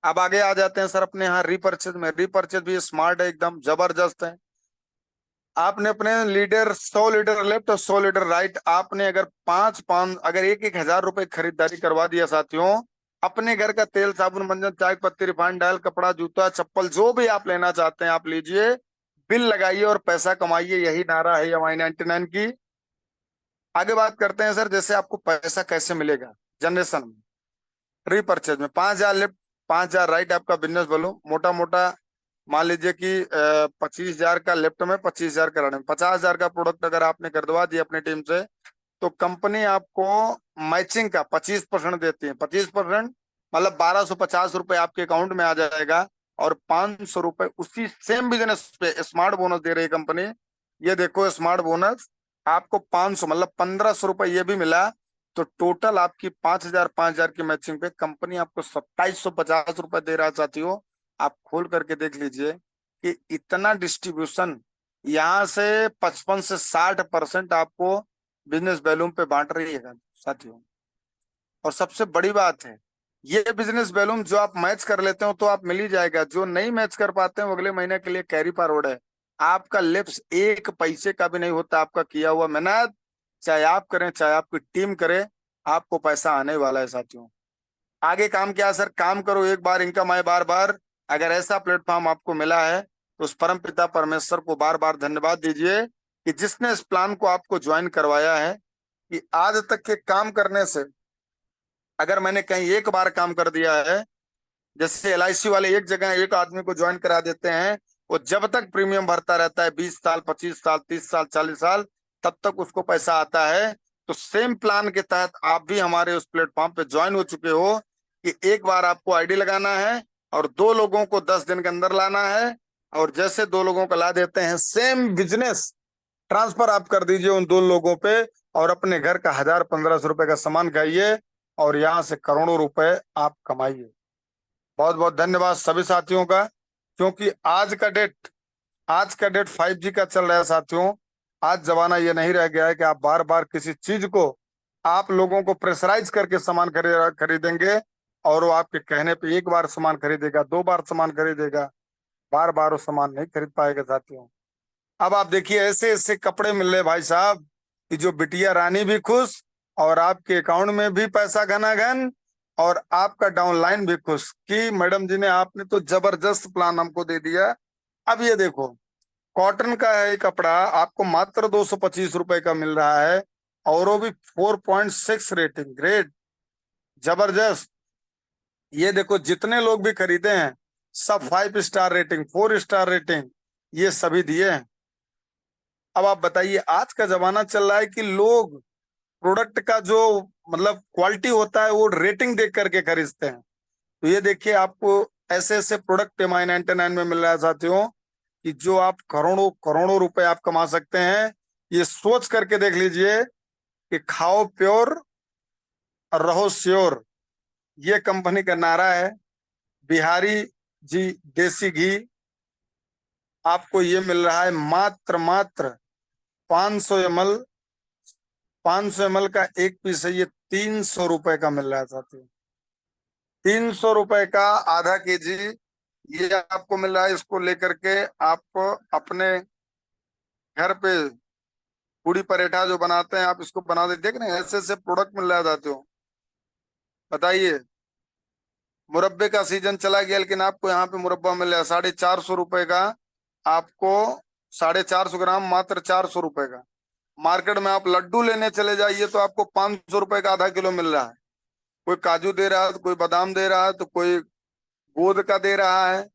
S1: अब आगे आ जाते हैं सर अपने यहाँ रीपर्चेज में। रीपर्चेज भी स्मार्ट है, एकदम जबरदस्त है। आपने अपने लीटर 100 लीटर लेफ्ट और 100 लीटर राइट, आपने अगर पांच पांच अगर 1,000 रुपए खरीदारी करवा दिया साथियों, अपने घर का तेल साबुन मंजन चाय पत्ती रिफाइंड डायल कपड़ा जूता चप्पल जो भी आप लेना चाहते हैं आप लीजिए, बिल लगाइए और पैसा कमाइए, यही नारा है MI99 की। आगे बात करते हैं सर, जैसे आपको पैसा कैसे मिलेगा जनरेशन में, रीपर्चेज में। 5,000 लेफ्ट 5,000 राइट आपका बिजनेस वॉल्यूम मोटा मोटा मान लीजिए कि 25,000 का लेफ्ट में, 25,000 का राइट में, 50,000 का प्रोडक्ट अगर आपने करवा दिया अपनी टीम से, तो कंपनी आपको मैचिंग का 25% देती है। 25% मतलब 1,250 रुपए आपके अकाउंट में आ जाएगा, और 500 रुपए उसी सेम बिजनेस पे स्मार्ट बोनस दे रही है कंपनी। ये देखो स्मार्ट बोनस आपको 500 मतलब 1,500 रुपए ये भी मिला, तो टोटल आपकी 5,000 5,000 की मैचिंग पे कंपनी आपको 2,750 रुपए दे रहा है साथियों। आप खोल करके देख लीजिए कि इतना डिस्ट्रीब्यूशन, यहाँ से 55 से 60% आपको बिजनेस वैल्यूम पे बांट रही है साथियों। और सबसे बड़ी बात है, ये बिजनेस वैल्यूम जो आप मैच कर लेते हो तो आप मिल ही जाएगा, जो नहीं मैच कर पाते हैं वो अगले महीने के लिए कैरी फॉरवर्ड है। आपका लिप्स एक पैसे का भी नहीं होता, आपका किया हुआ मेहनत, चाहे आप करें चाहे आपकी टीम करे, आपको पैसा आने वाला है साथियों। आगे काम क्या है सर, काम करो एक बार इनकम आए बार बार। अगर ऐसा प्लेटफॉर्म आपको मिला है तो उस परम पिता परमेश्वर को बार बार धन्यवाद दीजिए कि जिसने इस प्लान को आपको ज्वाइन करवाया है। कि आज तक के काम करने से अगर मैंने कहीं एक बार काम कर दिया है, जैसे LIC वाले एक जगह एक आदमी को ज्वाइन करा देते हैं, वो जब तक प्रीमियम भरता रहता है 20 साल 25 साल 30 साल 40 साल, तब तक उसको पैसा आता है। तो सेम प्लान के तहत आप भी हमारे उस प्लेटफॉर्म पे ज्वाइन हो चुके हो कि एक बार आपको आईडी लगाना है और 2 लोगों को 10 दिन के अंदर लाना है, और जैसे 2 लोगों को ला देते हैं सेम बिजनेस ट्रांसफर आप कर दीजिए उन 2 लोगों पे, और अपने घर का 1,000 1,500 रुपए का सामान खाइए और यहाँ से करोड़ों रुपए आप कमाइए। बहुत बहुत धन्यवाद सभी साथियों का, क्योंकि आज का डेट 5G का चल रहा है साथियों। आज जमाना ये नहीं रह गया है कि आप बार बार किसी चीज को आप लोगों को प्रेशराइज करके सामान खरीदेंगे, और वो आपके कहने पे एक बार सामान खरीदेगा, 2 बार सामान खरीदेगा, बार बार वो सामान नहीं खरीद पाएगा साथियों। अब आप देखिए ऐसे ऐसे कपड़े मिल रहे भाई साहब कि जो बिटिया रानी भी खुश, और आपके अकाउंट में भी पैसा घना घन, और आपका डाउनलाइन भी खुश कि मैडम जी ने आपने तो जबरदस्त प्लान हमको दे दिया। अब ये देखो कॉटन का है कपड़ा, आपको मात्र 225 रुपए का मिल रहा है, और वो भी 4.6 रेटिंग, ग्रेट, जबरदस्त। ये देखो जितने लोग भी खरीदे हैं सब 5 स्टार रेटिंग 4 स्टार रेटिंग ये सभी दिए हैं। अब आप बताइए आज का जमाना चल रहा है कि लोग प्रोडक्ट का जो मतलब क्वालिटी होता है वो रेटिंग देख करके खरीदते हैं। तो ये देखिए आपको ऐसे ऐसे प्रोडक्ट MI99 में मिल रहा है साथियों कि जो आप करोड़ों करोड़ों रुपए आप कमा सकते हैं। ये सोच करके देख लीजिए कि खाओ प्योर और रहो श्योर, ये कंपनी का नारा है। बिहारी जी देसी घी आपको ये मिल रहा है मात्र मात्र 500 ml, 500 ml का एक पीस है, ये 300 रुपए का मिल रहा है साथियों। 300 रुपए का ½ kg ये आपको मिल रहा है। इसको लेकर के आप अपने घर पे पूड़ी पराठा जो बनाते हैं, आप इसको बना दे। देख रहे हैं ऐसे ऐसे प्रोडक्ट मिल रहा है साथियों। बताइए, मुरब्बे का सीजन चला गया, लेकिन आपको यहाँ पे मुरब्बा मिल रहा है 450 रुपए का। आपको 450 ग्राम मात्र 400 रुपए का। मार्केट में आप लड्डू लेने चले जाइए तो आपको 500 रुपए का ½ किलो मिल रहा है। कोई काजू दे रहा है तो कोई बादाम दे रहा है तो कोई गोंद का दे रहा है।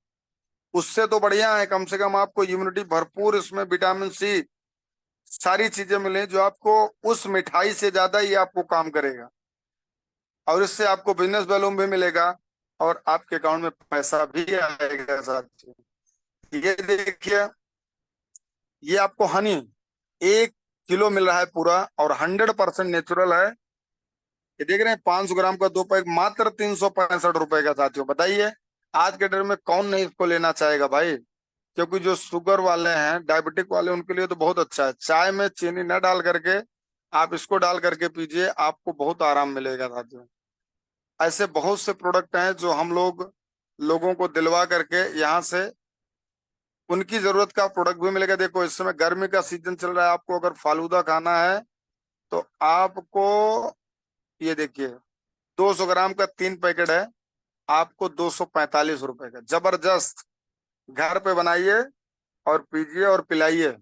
S1: उससे तो बढ़िया है, कम से कम आपको इम्यूनिटी भरपूर, इसमें विटामिन सी सारी चीजें मिले जो आपको उस मिठाई से ज्यादा ही आपको काम करेगा। और इससे आपको बिजनेस वैल्यूम भी मिलेगा और आपके अकाउंट में पैसा भी आएगा साथियों। ये देखिए, ये आपको हनी 1 किलो मिल रहा है पूरा और 100% नेचुरल है। ये देख रहे हैं 500 ग्राम का 2 पैक मात्र 365 रुपए का साथियों। बताइए, आज के डेट में कौन नहीं इसको लेना चाहेगा भाई। क्योंकि जो शुगर वाले हैं, डायबिटिक वाले, उनके लिए तो बहुत अच्छा है। चाय में चीनी न डाल करके आप इसको डाल करके पीजिए, आपको बहुत आराम मिलेगा साथियों। ऐसे बहुत से प्रोडक्ट हैं जो हम लोग लोगों को दिलवा करके यहाँ से उनकी जरूरत का प्रोडक्ट भी मिलेगा। देखो, इस समय गर्मी का सीजन चल रहा है, आपको अगर फालूदा खाना है तो आपको ये देखिए 200 ग्राम का 3 पैकेट है, आपको 245 रुपए का। जबरदस्त। घर पे बनाइए और पीजिए और पिलाइए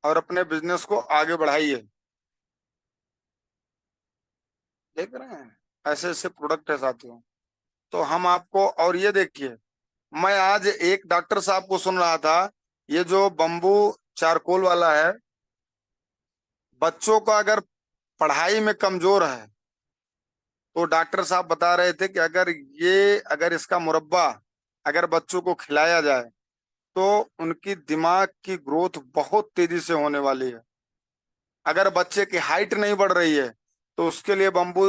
S1: और अपने बिजनेस को आगे बढ़ाइए। देख रहे हैं ऐसे ऐसे प्रोडक्ट है साथियों। तो हम आपको, और ये देखिए, मैं आज एक डॉक्टर साहब को सुन रहा था, ये जो बम्बू चारकोल वाला है, बच्चों का अगर पढ़ाई में कमजोर है तो डॉक्टर साहब बता रहे थे कि अगर इसका मुरब्बा अगर बच्चों को खिलाया जाए तो उनकी दिमाग की ग्रोथ बहुत तेजी से होने वाली है। अगर बच्चे की हाइट नहीं बढ़ रही है तो उसके लिए बम्बू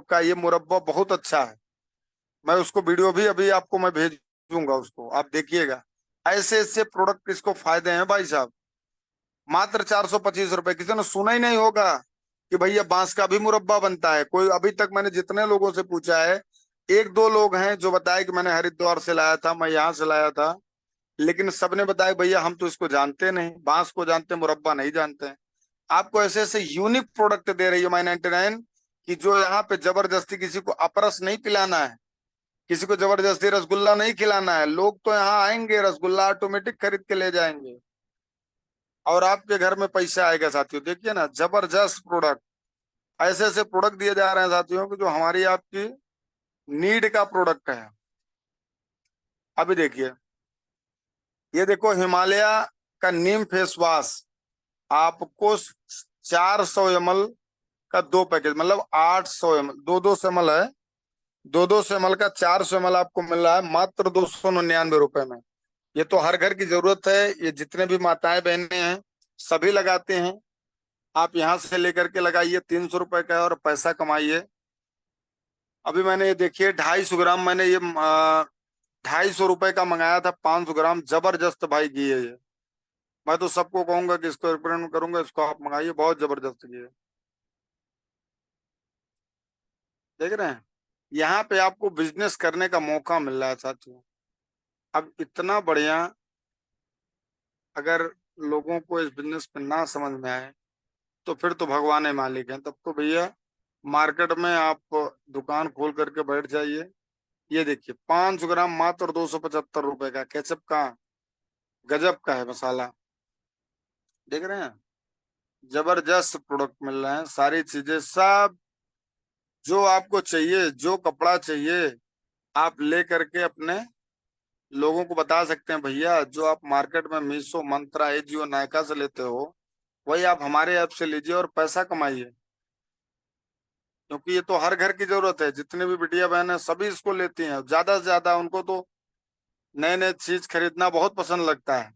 S1: का ये मुरब्बा बहुत अच्छा है। मैं उसको वीडियो भी अभी आपको मैं भेजूंगा, उसको आप देखिएगा। ऐसे ऐसे प्रोडक्ट इसको फायदे हैं भाई साहब। मात्र 425 रुपए। किसी ने सुना ही नहीं होगा कि भैया बांस का भी मुरब्बा बनता है। कोई, अभी तक मैंने जितने लोगों से पूछा है, 1-2 लोग हैं जो बताए कि मैंने हरिद्वार से लाया था, मैं यहाँ से लाया था, लेकिन सबने बताया भैया हम तो इसको जानते नहीं, बांस को जानते, मुरब्बा नहीं जानते हैं। आपको ऐसे ऐसे यूनिक प्रोडक्ट दे रही है माई 99 कि जो यहाँ पे जबरदस्ती किसी को अपरस नहीं पिलाना है, किसी को जबरदस्ती रसगुल्ला नहीं खिलाना है। लोग तो यहाँ आएंगे, रसगुल्ला ऑटोमेटिक खरीद के ले जाएंगे और आपके घर में पैसा आएगा साथियों। देखिए ना, जबरदस्त प्रोडक्ट। ऐसे ऐसे प्रोडक्ट दिए जा रहे हैं साथियों कि जो हमारी आपकी नीड का प्रोडक्ट है। अभी देखिए, ये देखो हिमालय का नीम फेस वॉश, आपको 400 ml का 2 पैकेट, मतलब 800 ml, 200 ml है। 200 ml का 400 ml आपको मिल रहा है मात्र 299 रुपए में। ये तो हर घर की जरूरत है। ये जितने भी माताएं बहनें हैं सभी लगाते हैं। आप यहाँ से लेकर के लगाइए, 300 रुपए का है और पैसा कमाइए। अभी मैंने ये देखिए 250 ग्राम, मैंने ये 250 रुपए का मंगाया था, 500 ग्राम। जबरदस्त भाई घी है ये। मैं तो सबको कहूंगा कि इसको रिकमेंड करूंगा, इसको आप मंगाइए, बहुत जबरदस्त घी है। देख रहे हैं, यहाँ पे आपको बिजनेस करने का मौका मिल रहा है साथियों। अब इतना बढ़िया, अगर लोगों को इस बिजनेस में ना समझ में आए तो फिर तो भगवान ही मालिक हैं। तब तो भैया मार्केट में आप दुकान खोल करके बैठ जाइए। ये देखिए 500 ग्राम मात्र 275 रुपए का। केचप का गजब का है मसाला। देख रहे हैं, जबरदस्त प्रोडक्ट मिल रहे हैं। सारी चीजें सब जो आपको चाहिए, जो कपड़ा चाहिए, आप ले करके अपने लोगों को बता सकते हैं भैया जो आप मार्केट में मीशो, मंत्रा, एजियो, नायका से लेते हो वही आप हमारे ऐप से लीजिए और पैसा कमाइए। क्योंकि ये तो हर घर की जरूरत है। जितने भी बिटिया बहन है सभी इसको लेती हैं, ज्यादा से ज्यादा उनको तो नए नए चीज खरीदना बहुत पसंद लगता है।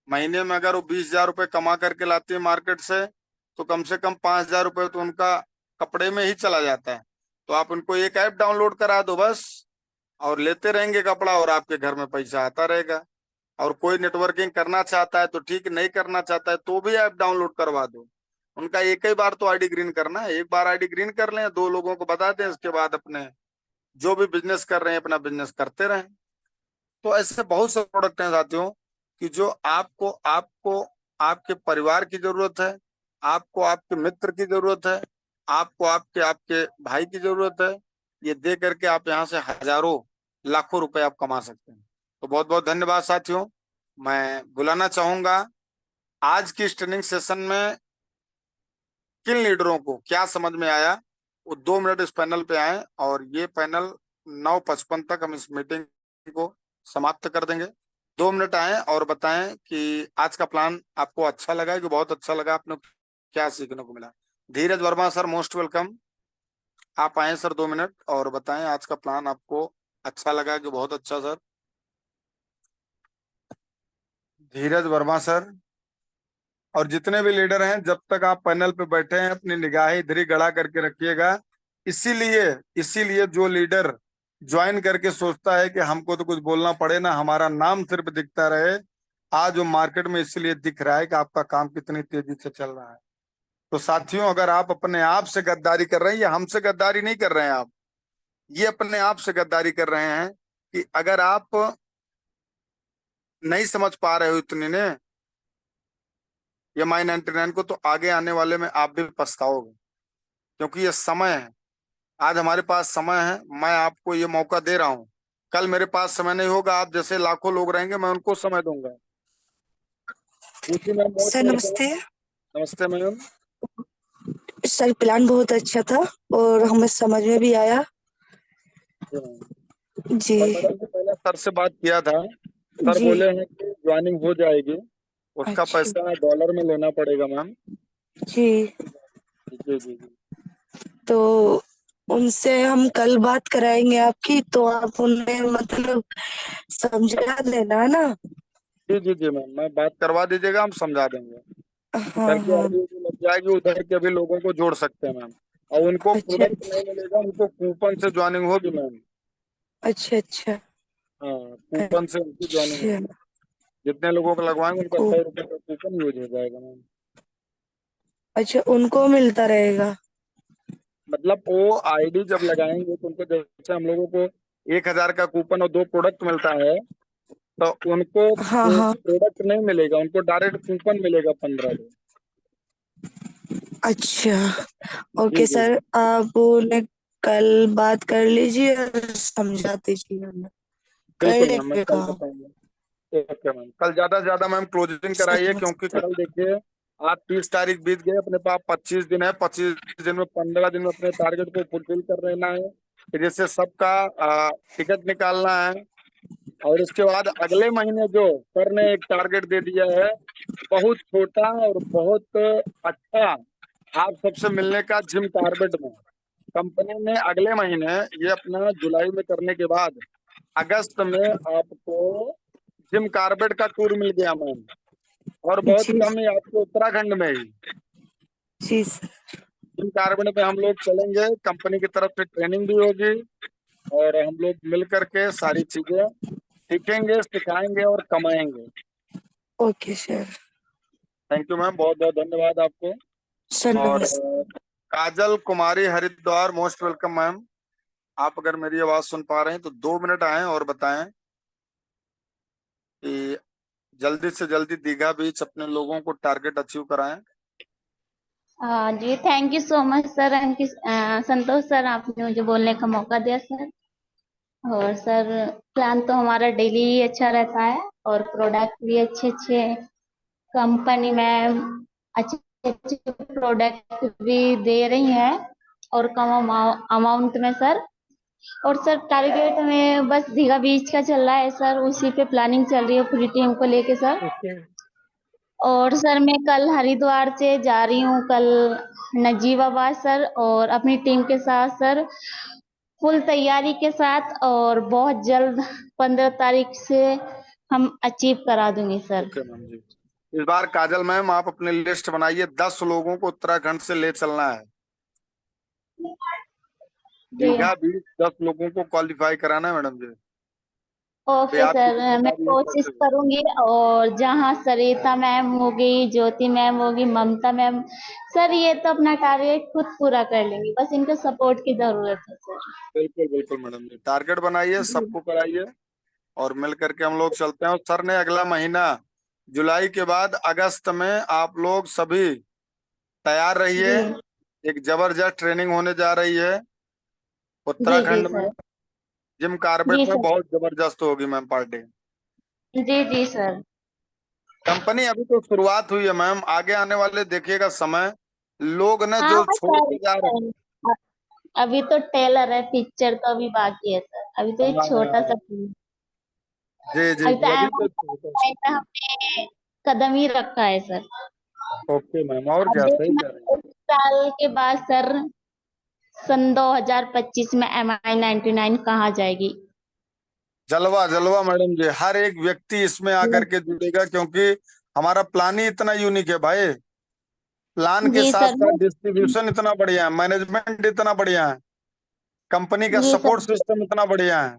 S1: महीने में अगर वो 20,000 रुपये कमा करके लाती है मार्केट से तो कम से कम 5,000 रुपये तो उनका कपड़े में ही चला जाता है। तो आप उनको एक ऐप डाउनलोड करा दो बस, और लेते रहेंगे कपड़ा और आपके घर में पैसा आता रहेगा। और कोई नेटवर्किंग करना चाहता है तो ठीक, नहीं करना चाहता है तो भी ऐप डाउनलोड करवा दो। उनका एक ही बार तो आईडी ग्रीन करना है, एक बार आईडी ग्रीन कर लें, दो लोगों को बता दें, उसके बाद अपने जो भी बिजनेस कर रहे हैं अपना बिजनेस करते रहें। तो ऐसे बहुत से प्रोडक्ट हैं साथियों कि जो आपको आपको आपके परिवार की जरूरत है, आपको आपके मित्र की जरूरत है, आपको आपके आपके भाई की जरूरत है। ये दे करके आप यहाँ से हजारों लाखों रुपए आप कमा सकते हैं। तो बहुत बहुत धन्यवाद साथियों। मैं बुलाना चाहूंगा आज की इस ट्रेनिंग सेशन में किन लीडरों को क्या समझ में आया, वो 2 मिनट इस पैनल पे आए, और ये पैनल 9:55 तक हम इस मीटिंग को समाप्त कर देंगे। 2 मिनट आए और बताएं कि आज का प्लान आपको अच्छा लगा कि बहुत अच्छा लगा, आपने क्या सीखने को मिला। धीरज वर्मा सर, मोस्ट वेलकम। आप आए सर, 2 मिनट और बताएं आज का प्लान आपको अच्छा लगा कि बहुत अच्छा सर। धीरज वर्मा सर। और जितने भी लीडर हैं, जब तक आप पैनल पे बैठे हैं अपनी निगाहें इधर ही गड़ा करके रखिएगा। इसीलिए इसीलिए जो लीडर ज्वाइन करके सोचता है कि हमको तो कुछ बोलना पड़े ना, हमारा नाम सिर्फ दिखता रहे, आज वो मार्केट में इसीलिए दिख रहा है कि आपका काम कितनी तेजी से चल रहा है। तो साथियों, अगर आप अपने आप से गद्दारी कर रहे हैं, या हमसे गद्दारी नहीं कर रहे हैं आप, ये अपने आप से गद्दारी कर रहे हैं कि अगर आप नहीं समझ पा रहे हो इतने ने MI99 को, तो आगे आने वाले में आप भी पछताओगे, क्योंकि ये समय है। आज हमारे पास समय है, मैं आपको ये मौका दे रहा हूँ। कल मेरे पास समय नहीं होगा, आप जैसे लाखों लोग रहेंगे, मैं उनको समय दूंगा। जी मैम, मोस्ट
S2: सर
S1: वेलकम।
S2: नमस्ते।
S1: नमस्ते मैम।
S2: सर प्लान बहुत अच्छा था और हमें समझ में भी आया।
S1: जी मैम।
S2: जी।
S1: और मैडम जी, पहले सर से बात किया था, सर
S2: जी।
S1: बोले हैं कि ज्वाइनिंग हो जाएगी, उसका
S2: अच्छा।
S1: पैसा डॉलर में लेना पड़ेगा मैम।
S2: जी।
S1: जी जी जी।
S2: तो उनसे हम कल बात कराएंगे आपकी, तो आप उन्हें मतलब समझा देना है ना।
S1: जी जी जी मैम, मैं बात करवा दीजिएगा, हम समझा देंगे।
S2: हाँ
S1: इधर की
S2: हाँ।
S1: आईडी लग जाएगी, उधर के भी लोगों को जोड़ सकते हैं मैम। और उनको
S2: अच्छा
S1: प्रोडक्ट नहीं मिलेगा, उनको कूपन से ज्वाइनिंग होगी मैम।
S2: अच्छा। अच्छा
S1: हाँ, कूपन से उनकी ज्वाइनिंग
S2: अच्छा।
S1: होगी। जितने लोगों को लगवाएंगे उनका
S2: को
S1: 100 रुपये का कूपन यूज हो जाएगा मैम।
S2: अच्छा, उनको मिलता रहेगा।
S1: मतलब वो आईडी जब लगाएंगे तो उनको, जैसे हम लोगों को 1,000 का कूपन और 2 प्रोडक्ट मिलता है, तो उनको
S2: हाँ हाँ।
S1: प्रोडक्ट नहीं मिलेगा, उनको डायरेक्ट कूपन मिलेगा 15 दिन।
S2: अच्छा।
S1: जी
S2: ओके
S1: जी
S2: सर, आप उन्हें कल बात कर लीजिए और समझा दीजिए उन्हें। कर
S1: बिल्कुल मैम, मैं
S2: लेंगे
S1: कल
S2: काम।
S1: बताऊंगा। ओके मैम, कल ज्यादा से ज्यादा मैम क्लोजिंग
S2: सर
S1: कराइए, क्योंकि
S2: नमस्ते।
S1: कल देखिए आज 30 तारीख बीत गए, अपने पास 25 दिन है। 25 दिन में 15 दिन में अपने टारगेट को फुलफिल कर लेना है। फिर जैसे सबका टिकट निकालना है, और उसके बाद अगले महीने जो सर ने एक टारगेट दे दिया है, बहुत छोटा और बहुत अच्छा, आप सबसे मिलने का, जिम कार्बेट में कंपनी ने अगले महीने, ये अपना जुलाई में करने के बाद अगस्त में आपको जिम कार्बेट का टूर मिल गया मैम। और बहुत
S2: जी।
S1: कम ही आपको उत्तराखंड में ही
S2: जी सर।
S1: जिम कार्बेट में हम लोग चलेंगे, कंपनी की तरफ से ट्रेनिंग भी होगी, और हम लोग मिल करके सारी चीजें सीखेंगे, सिखाएंगे और कमाएंगे।
S2: Okay sir.
S1: Thank you ma'am, बहुत बहुत धन्यवाद आपको।
S2: सर
S1: और
S2: नमस्ते।
S1: Kajal Kumari Haridwar, most welcome ma'am. आप अगर मेरी आवाज सुन पा रहे हैं तो 2 मिनट आए और बताएं कि जल्दी से जल्दी दीघा बीच अपने लोगों को टारगेट अचीव कराएं।
S3: जी thank you so much sir, Santosh sir, आपने मुझे बोलने का मौका दिया सर। और सर प्लान तो हमारा डेली ही अच्छा रहता है, और प्रोडक्ट भी अच्छे अच्छे कंपनी में अच्छे अच्छे प्रोडक्ट भी दे रही है, और कम अमाउंट में सर। और सर टारगेट में बस दीघा बीच का चल रहा है सर, उसी पे प्लानिंग चल रही है पूरी टीम को लेके सर।
S2: ओके।
S3: और सर मैं कल हरिद्वार से जा रही हूँ, कल नजीबाबाद सर, और अपनी टीम के साथ सर, फुल तैयारी के साथ, और बहुत जल्द 15 तारीख से हम अचीव करा दूंगी सर।
S1: ओके मैम जी। इस बार काजल मैम आप अपनी लिस्ट बनाइए, 10 लोगों को उत्तराखंड से ले चलना है।
S3: जी
S1: दीघा बीच 10 लोगों को क्वालिफाई कराना है मैडम जी। अभी
S3: ओके
S1: आपकी
S3: सर, मैं
S1: जिम्मेदारी है
S3: कोशिश
S1: कैसे भी।
S3: करूंगी। और जहाँ सरिता मैम होगी, ज्योति मैम होगी, ममता मैम, सर ये तो अपना टारगेट खुद पूरा कर लेंगी, बस इनको सपोर्ट की जरूरत है सर।
S1: बिल्कुल बिल्कुल मैडम जी, टारगेट बनाइए,
S3: जी
S1: सबको कराइए और मिल करके हम लोग चलते हैं। और सर ने अगला महीना जुलाई के बाद अगस्त में आप लोग सभी तैयार रहिए।
S3: जी
S1: एक जबरदस्त ट्रेनिंग होने जा रही है
S3: जी जी
S1: उत्तराखंड में,
S3: सर।
S1: जिम
S3: जी
S1: कार्बेट में,
S3: सर।
S1: बहुत जबरदस्त होगी मैम पार्टी।
S3: जी जी सर।
S1: कंपनी अभी तो शुरुआत हुई है मैम, आगे आने वाले देखिएगा समय, लोग ना
S3: हाँ
S1: जो छोड़ के जा रहे
S3: सर, अभी तो टेलर है, पिक्चर तो अभी बाकी है सर, अभी तो
S1: हैं।
S3: एक छोटा सा film।
S1: जी जी
S3: अभी तो
S1: जी, अभी तो
S3: टाइम में हमने कदम ही रखा है सर।
S1: ओके मैम, और
S3: अब
S1: क्या, सही
S3: देखना
S1: कह रहे हैं।
S3: एक साल के बाद सर, सन 2025 में MI99 कहाँ जाएगी।
S1: जलवा जलवा मैडम जी, हर एक व्यक्ति इसमें आकर के जुड़ेगा, क्योंकि हमारा प्लान ही इतना यूनिक है भाई। प्लान के
S3: जी
S1: साथ
S3: सर।
S1: साथ डिस्ट्रीब्यूशन इतना बढ़िया है, मैनेजमेंट इतना बढ़िया है, कंपनी का
S3: जी
S1: सपोर्ट
S3: सर,
S1: सिस्टम इतना बढ़िया है।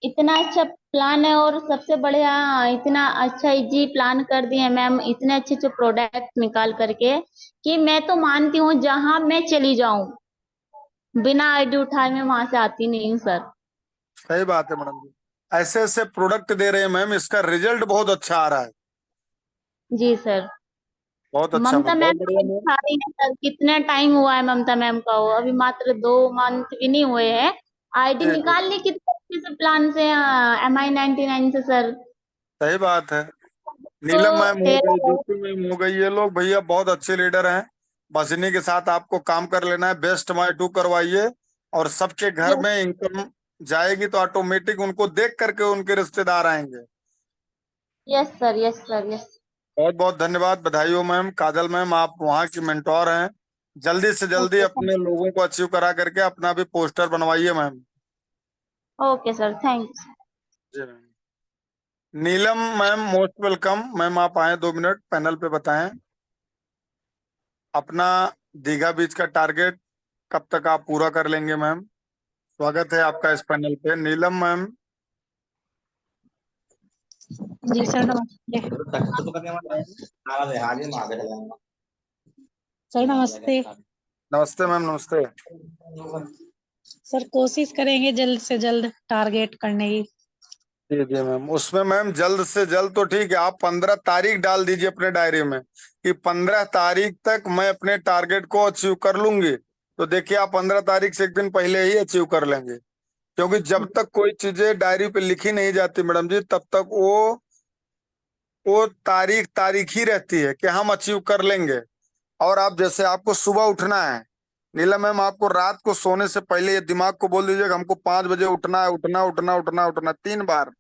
S3: इतना अच्छा प्लान है और सबसे बढ़िया, इतना अच्छा इजी प्लान कर दिए हैं मैम, इतने अच्छे अच्छे प्रोडक्ट निकाल करके कि मैं तो मानती हूँ जहां मैं चली जाऊं, बिना आईडी उठाए मैं वहां से आती नहीं हूँ सर।
S1: सही बात है मैडम जी, ऐसे ऐसे प्रोडक्ट दे रहे हैं मैम, इसका रिजल्ट बहुत अच्छा आ रहा है।
S3: जी सर।
S1: बहुत अच्छा
S3: ममता
S1: मैम,
S3: मैम
S1: बहुत बढ़िया
S3: तो
S1: मैम।
S3: दिखा रही है सर, कितने टाइम हुआ है ममता मैम का, वो अभी मात्र 2 मंथ भी नहीं हुए हैं, आईडी
S1: जी जी,
S3: निकाल ली कितने अच्छे से प्लान से, MI99 से सर।
S1: सही बात है।
S3: तो
S1: नीलम मैम हो गई,
S3: टेलर है।
S1: ज्योति मैम हो गई, ये लोग भैया बहुत अच्छे लीडर हैं। बस इन्हीं के साथ आपको काम कर लेना है, बेस्ट माई टू करवाइए। और सबके घर
S3: यस।
S1: में इनकम जाएगी तो ऑटोमेटिक उनको देख करके उनके रिश्तेदार आएंगे।
S3: Yes sir, yes sir, yes.
S1: बहुत बहुत धन्यवाद, बधाई हो मैम। काजल मैम, आप वहाँ की मेंटोर हैं, जल्दी से जल्दी
S3: ओके
S1: अपने लोगों को अचीव करा करके अपना भी पोस्टर बनवाइए ma'am.
S3: Okay sir, thank you.
S1: जी ma'am. Neelam ma'am most welcome ma'am, आप आए 2 मिनट पैनल पे बताएं अपना दीघा बीच का टारगेट कब तक आप पूरा कर लेंगे मैम। स्वागत है आपका इस पैनल पे, नीलम मैम।
S4: जी सर, नमस्ते। सर नमस्ते।
S1: नमस्ते मैम, नमस्ते।
S4: सर कोशिश करेंगे जल्द से जल्द टारगेट करने की।
S1: जी जी मैम, उसमें मैम जल्द से जल्द तो ठीक है, आप 15 तारीख डाल दीजिए अपने डायरी में कि 15 तारीख तक मैं अपने टारगेट को अचीव कर लूंगी। तो देखिए, आप 15 तारीख से एक दिन पहले ही अचीव कर लेंगे, क्योंकि जब तक कोई चीजें डायरी पे लिखी नहीं जाती मैडम जी, तब तक वो तारीख तारीख ही रहती है कि हम अचीव कर लेंगे। और आप जैसे आपको सुबह उठना है, नीलम मैम, आपको रात को सोने से पहले ये दिमाग को बोल दीजिएगा हमको 5 बजे उठना है, उठना उठना उठना उठना 3 बार।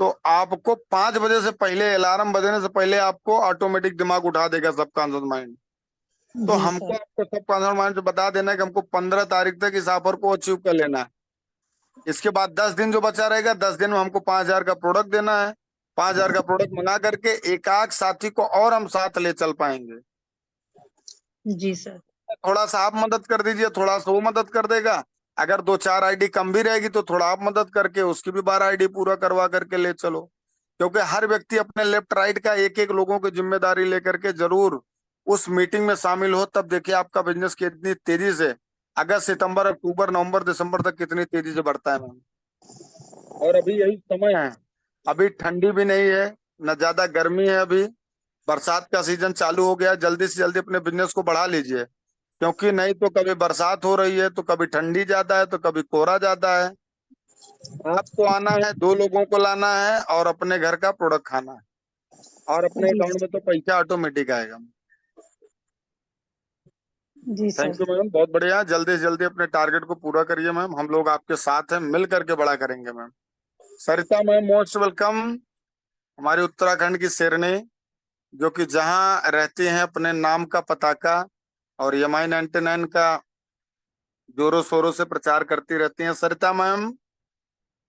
S1: तो आपको 5 बजे से पहले, अलार्म बजने से पहले आपको ऑटोमेटिक दिमाग उठा देगा सबकॉन्शियस माइंड। तो
S4: जी
S1: हमको
S4: सर।
S1: आपको सबकॉन्शियस माइंड से बता देना है कि हमको 15 तारीख तक इस ऑफर को अचीव कर लेना है। इसके बाद 10 दिन जो बचा रहेगा, 10 दिन में हमको 5,000 का प्रोडक्ट देना है। 5,000 का प्रोडक्ट मंगा करके एक आध साथी को और हम साथ ले चल पाएंगे।
S4: जी सर।
S1: थोड़ा सा आप मदद कर दीजिए, थोड़ा सा वो मदद कर देगा। अगर 2-4 आईडी कम भी रहेगी तो थोड़ा आप मदद करके उसकी भी 12 आईडी पूरा करवा करके ले चलो। क्योंकि हर व्यक्ति अपने लेफ्ट राइट का एक एक लोगों की जिम्मेदारी लेकर के जरूर उस मीटिंग में शामिल हो, तब देखिए आपका बिजनेस कितनी तेजी से अगस्त सितंबर अक्टूबर नवंबर दिसंबर तक कितनी तेजी से बढ़ता है मैम। और अभी यही समय है, अभी ठंडी भी नहीं है, न ज्यादा गर्मी है, अभी बरसात का सीजन चालू हो गया। जल्दी से जल्दी अपने बिजनेस को बढ़ा लीजिए, क्योंकि नहीं तो कभी बरसात हो रही है, तो कभी ठंडी ज्यादा है, तो कभी कोहरा ज्यादा है। आपको आना है, 2 लोगों को लाना है और अपने घर का प्रोडक्ट खाना है, और अपने
S4: जी
S1: अकाउंट में तो पैसा ऑटोमेटिक आएगा।
S4: जी
S1: थैंक
S4: सर।
S1: यू मैम, बहुत बढ़िया। जल्दी से जल्दी अपने टारगेट को पूरा करिए मैम, हम लोग आपके साथ हैं, मिल करके बड़ा करेंगे मैम। सरिता मैम मोस्ट वेलकम, हमारी उत्तराखंड की शेरनी, जो कि जहाँ रहती हैं अपने नाम का पताका और MI99 का जोरों शोरों से प्रचार करती रहती हैं। सरिता मैम,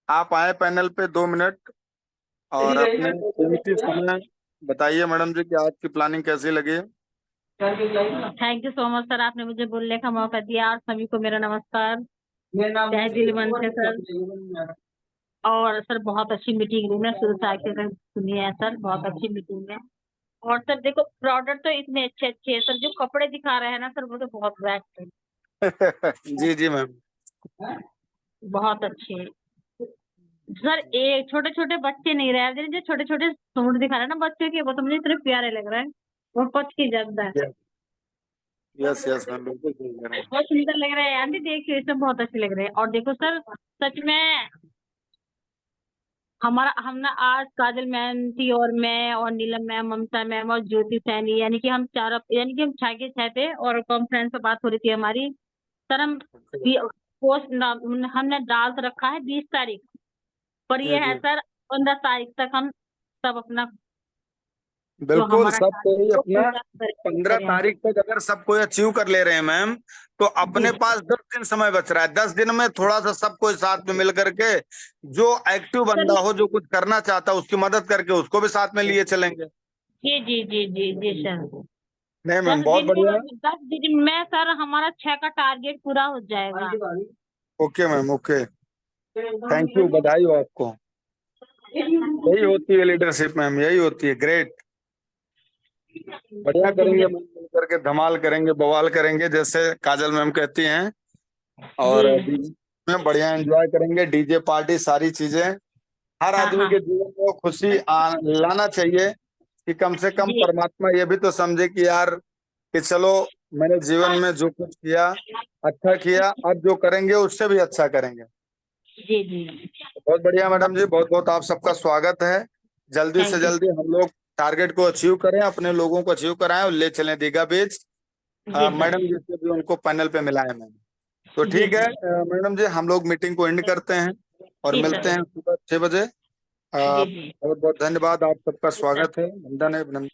S1: आप आए पैनल पे 2 मिनट और अपने कीमती समय बताइए मैडम जी कि आज की प्लानिंग कैसी लगी।
S4: Thank you so much sir, आपने मुझे बोलने का मौका दिया, और सभी को मेरा नमस्कार, तहे दिल मन से सर। और सर बहुत अच्छी मीटिंग रूम है, शुरू से आखिर तक सुनी है सर, बहुत अच्छी मीटिंग है। और सर देखो प्रोडक्ट तो इतने अच्छे अच्छे है सर, जो कपड़े दिखा रहे हैं ना सर वो तो बहुत बेस्ट है,
S1: जी जी मैम।
S4: बहुत अच्छे हैं। सर एक छोटे छोटे बच्चे नहीं रहे, जो छोटे छोटे सूट दिखा रहे हैं ना बच्चों के, वो तो मुझे इतने प्यारे लग रहे हैं, वो पच की जगह है,
S1: यस यस मैम, बिल्कुल सही कह रहे हैं।
S4: बहुत सुंदर लग रहा है आंटी, देखिए ये सब बहुत अच्छे लग रहे हैं। और देखो सर सच में हमारा हम ना आज काजल मैम थी और मैं और नीलम मैम, ममता मैम और ज्योति सैनी, यानी कि हम चार, यानी कि हम 6 के 6 थे और कॉन्फ्रेंस पे बात हो रही थी हमारी। सर हम पोस्ट हमने डाल तो रखा है 20 तारीख, पर
S1: जी
S4: ये है
S1: जी
S4: सर 15 तारीख तक हम सब अपना जो
S1: बिल्कुल,
S4: हमारा
S1: सब
S4: टारगेट
S1: कोई
S4: है वो
S1: अपना
S4: पूरा
S1: 15 तारीख तक अगर सब कोई अचीव कर ले रहे हैं मैम, तो अपने
S4: जी
S1: पास 10 दिन समय बच रहा है। 10 दिन में थोड़ा सा सब कोई साथ में मिल करके, जो एक्टिव
S4: सर।
S1: बंदा हो, जो कुछ करना चाहता है, उसकी मदद करके उसको भी साथ में लिए चलेंगे।
S4: जी जी जी जी जी सर।
S1: नहीं मैम,
S4: दस
S1: बहुत
S4: दिन
S1: बढ़िया।
S4: में 10 दिन में सर हमारा 6 का टारगेट पूरा हो जाएगा।
S1: Okay ma'am, okay, thank you, बधाई हो आपको। यही होती है लीडरशिप मैम, यही होती है। ग्रेट, बढ़िया करेंगे, मिल मिल करके धमाल करेंगे, बवाल करेंगे, जैसे काजल मैम कहती हैं। और
S4: जी
S1: डीजे में बढ़िया एंजॉय करेंगे, डीजे पार्टी सारी चीजें। हर
S4: हाँ
S1: आदमी
S4: हाँ
S1: के जीवन में वो खुशी लाना चाहिए कि कम से कम
S4: जी
S1: परमात्मा ये भी तो समझे कि यार, कि चलो, मैंने जीवन में जो कुछ किया अच्छा किया, अब जो करेंगे उससे भी अच्छा करेंगे।
S4: जी जी।
S1: बहुत बढ़िया मैडम जी, बहुत बहुत आप सबका स्वागत है। जल्दी से
S4: थैंक यू।
S1: जल्दी हम लोग टारगेट को अचीव करें, अपने लोगों को अचीव कराएं और ले चलें दीघा बीच।
S4: जी सर।
S1: मैडम जी से भी उनको पैनल पे मिलाएं मैम। तो
S4: जी
S1: ठीक है
S4: जी
S1: मैडम जी, हम लोग मीटिंग को एंड करते हैं और
S4: जी
S1: मिलते
S4: सर।
S1: हैं सुबह 6 बजे।
S4: जी जी
S1: बहुत बहुत धन्यवाद, आप सबका
S4: जी सर।
S1: स्वागत है, वंदन है, अभिनंदन।